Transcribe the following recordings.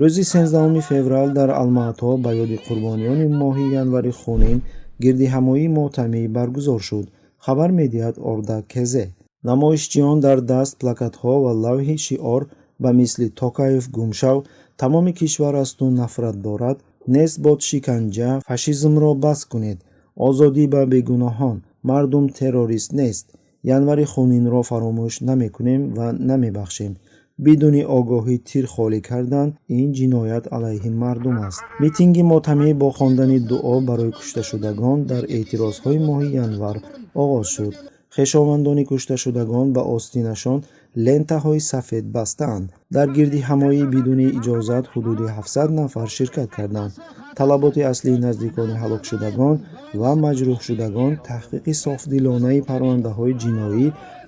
рӯзи 13 феврал дар Алмато ба ёди қурбониёни моҳи январи хунин гирдиҳамоии мотамӣ баргузор шуд. хабар медиҳад Орда Кезе. намоишчиён дар даст плакатҳо ва лавҳи шиор ба мисли «Токаев гумшав», «Тамоми кишвар аз ту нафрат дорад», «Нест бод шиканҷа», «Фашизмро бас кунед», «Озодӣ ба бегуноҳон», «Мардум террорист нест», «Январи хунинро фаромӯш намекунем ва намебахшем», бидуни огоҳӣ тир холӣ кардан ин ҷиноят алайҳи мардум аст. митинги мотамӣ бо хондани дуо барои кушташудагон дар эътирозҳои моҳи январ оғоз шуд. хешовандони кушташудагон ба остинашон лентаҳои сафед бастаанд. дар гирдиҳамоӣ бидуни иҷозат ҳудуди 700 нафар ширкат карданд. талаботи аслии наздикони ҳалокшудагон ва маҷрӯҳшудагон таҳқиқи софдилонаи парвандаҳои ҷиноӣ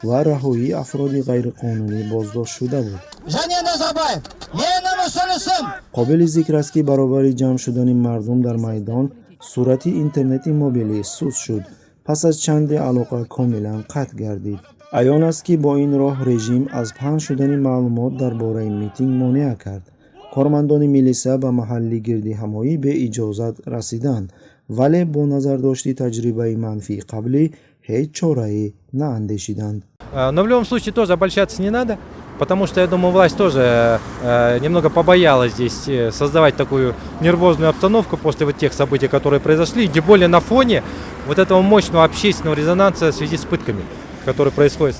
ва раҳоии афроди ғайриқонунӣ боздоштшуда буд. қобили зикр аст ки баробари ҷамъ шудани мардум дар майдон сурати интернети мобилӣ суст шуд. пас аз чанде алоқа комилан қатъ гардид. аён аст ки бо ин роҳ режим аз паҳн шудани маълумот дар бораи митинг монеа кард. кормандони милиса ба маҳалли гирдиҳамоӣ бе иҷозат расиданд, вале бо назардошти таҷрибаи манфии қаблӣ ҳеҷ чорае наандешиданд. Но в любом случае тоже обольщаться не надо, потому что, я думаю, власть тоже немного побоялась здесь создавать такую нервозную обстановку после вот тех событий, которые произошли, тем более на фоне вот этого мощного общественного резонанса в связи с пытками, которые происходят.